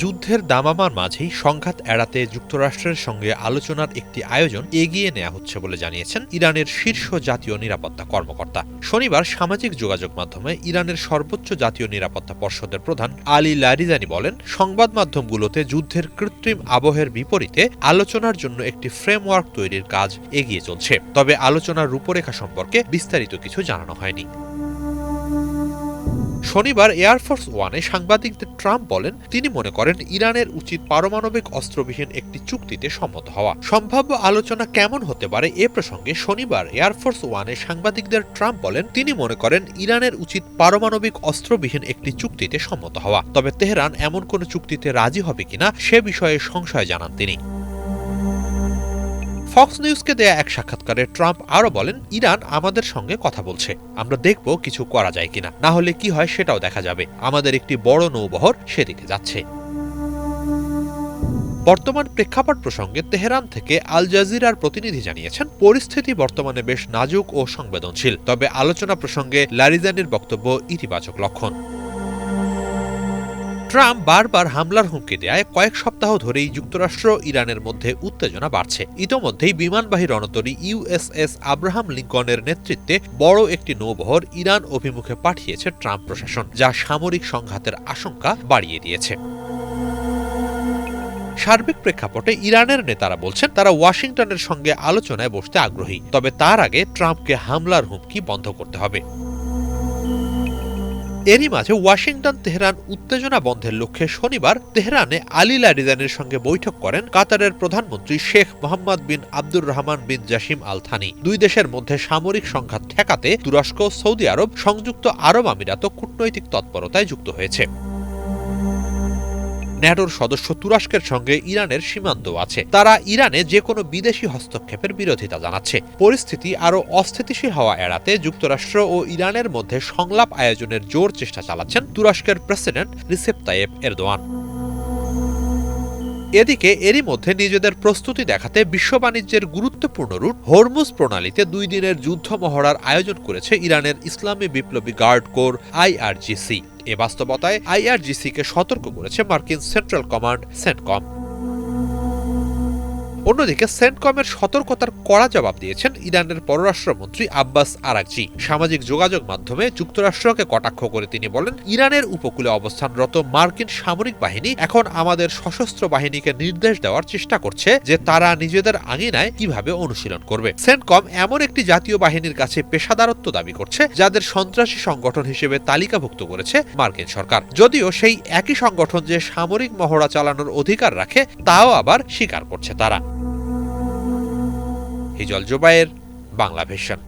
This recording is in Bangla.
যুদ্ধের দামামার মাঝেই সংঘাত এড়াতে যুক্তরাষ্ট্রের সঙ্গে আলোচনার একটি আয়োজন এগিয়ে নেওয়া হচ্ছে বলে জানিয়েছেন ইরানের শীর্ষ জাতীয় নিরাপত্তা কর্মকর্তা। শনিবার সামাজিক যোগাযোগ মাধ্যমে ইরানের সর্বোচ্চ জাতীয় নিরাপত্তা পর্ষদের প্রধান আলী লারিজানি বলেন, সংবাদ মাধ্যমগুলোতে যুদ্ধের কৃত্রিম আবহের বিপরীতে আলোচনার জন্য একটি ফ্রেমওয়ার্ক তৈরির কাজ এগিয়ে চলছে, তবে আলোচনার রূপরেখা সম্পর্কে বিস্তারিত কিছু জানানো হয়নি। শনিবার এয়ারফোর্স ওয়ানে সাংবাদিকদের ট্রাম্প বলেন, তিনি মনে করেন ইরানের উচিত পারমাণবিক অস্ত্রবিহীন একটি চুক্তিতে সম্মত হওয়া। সম্ভাব্য আলোচনা কেমন হতে পারে এ প্রসঙ্গে শনিবার এয়ারফোর্স ওয়ানে সাংবাদিকদের ট্রাম্প বলেন, তিনি মনে করেন ইরানের উচিত পারমাণবিক অস্ত্রবিহীন একটি চুক্তিতে সম্মত হওয়া, তবে তেহরান এমন কোনো চুক্তিতে রাজি হবে কিনা সে বিষয়ে সংশয় জানান তিনি। ফক্স নিউজকে দেয়া এক সাক্ষাৎকারে ট্রাম্প আরও বলেন, ইরান আমাদের সঙ্গে কথা বলছে, আমরা দেখব কিছু করা যায় কিনা, না হলে কি হয় সেটাও দেখা যাবে। আমাদের একটি বড় নৌবহর সেদিকে যাচ্ছে। বর্তমান প্রেক্ষাপট প্রসঙ্গে তেহরান থেকে আল জাজিরার প্রতিনিধি জানিয়েছেন, পরিস্থিতি বর্তমানে বেশ নাজুক ও সংবেদনশীল, তবে আলোচনা প্রসঙ্গে লারিজানির বক্তব্য ইতিবাচক লক্ষণ। ট্রাম্প বারবার হামলার হুমকি দেয় কয়েক সপ্তাহ ধরেই যুক্তরাষ্ট্র ইরানের মধ্যে উত্তেজনা বাড়ছে। ইতোমধ্যেই বিমানবাহী রণতরী ইউএসএস আব্রাহাম লিঙ্কনের নেতৃত্বে বড় একটি নৌবহর ইরান অভিমুখে পাঠিয়েছে ট্রাম্প প্রশাসন, যা সামরিক সংঘাতের আশঙ্কা বাড়িয়ে দিয়েছে। সার্বিক প্রেক্ষাপটে ইরানের নেতারা বলছেন, তারা ওয়াশিংটনের সঙ্গে আলোচনায় বসতে আগ্রহী, তবে তার আগে ট্রাম্পকে হামলার হুমকি বন্ধ করতে হবে। এরই মাঝে ওয়াশিংটন তেহরান উত্তেজনা বন্ধের লক্ষ্যে শনিবার তেহরানে আলী লারিজানির সঙ্গে বৈঠক করেন কাতারের প্রধানমন্ত্রী শেখ মোহাম্মদ বিন আব্দুর রহমান বিন জাসিম আল থানি। দুই দেশের মধ্যে সামরিক সংঘাত ঠেকাতে তুরস্ক, সৌদি আরব, সংযুক্ত আরব আমিরাত কূটনৈতিক তৎপরতায় যুক্ত হয়েছে। ন্যাটোর সদস্য তুরস্কের সঙ্গে ইরানের সীমান্ত আছে। তারা ইরানে যে কোনো বিদেশি হস্তক্ষেপের বিরোধিতা জানাচ্ছে। পরিস্থিতি আরও অস্থিতিশীল হওয়া এড়াতে যুক্তরাষ্ট্র ও ইরানের মধ্যে সংলাপ আয়োজনের জোর চেষ্টা চালাচ্ছেন তুরস্কের প্রেসিডেন্ট রিসেপ তাইয়েপ এরদোয়ান। এদিকে এরই মধ্যে নিজেদের প্রস্তুতি দেখাতে বিশ্ব বাণিজ্যের গুরুত্বপূর্ণ রুট হরমুজ প্রণালীতে 2 দিনের যুদ্ধ মহড়ার আয়োজন করেছে ইরানের ইসলামী বিপ্লবী গার্ড কোর আইআরজিসি। এ বাস্তবতায় আইআরজিসিকে সতর্ক করেছে মার্কিন সেন্ট্রাল কমান্ড সেন্টকম। অন্যদিকে সেন্টকমের সতর্কতার কড়া জবাব দিয়েছেন ইরানের পররাষ্ট্রমন্ত্রী আব্বাস আরাকচি। সামাজিক যোগাযোগ মাধ্যমে যুক্তরাষ্ট্রকে কটাক্ষ করে তিনি বলেন, ইরানের উপকূলে অবস্থানরত মার্কিন সামরিক বাহিনী এখন আমাদের সশস্ত্র বাহিনীকে নির্দেশ দেওয়ার চেষ্টা করছে যে তারা নিজেদের আঙিনায় কিভাবে অনুশীলন করবে। সেন্টকম এমন একটি জাতীয় বাহিনীর কাছে পেশাদারত্ব দাবি করছে যাদের সন্ত্রাসী সংগঠন হিসেবে তালিকাভুক্ত করেছে মার্কিন সরকার, যদিও সেই একই সংগঠন যে সামরিক মহড়া চালানোর অধিকার রাখে তাও আবার স্বীকার করছে তারা। হিজল জুবায়ের, বাংলা ভিশন।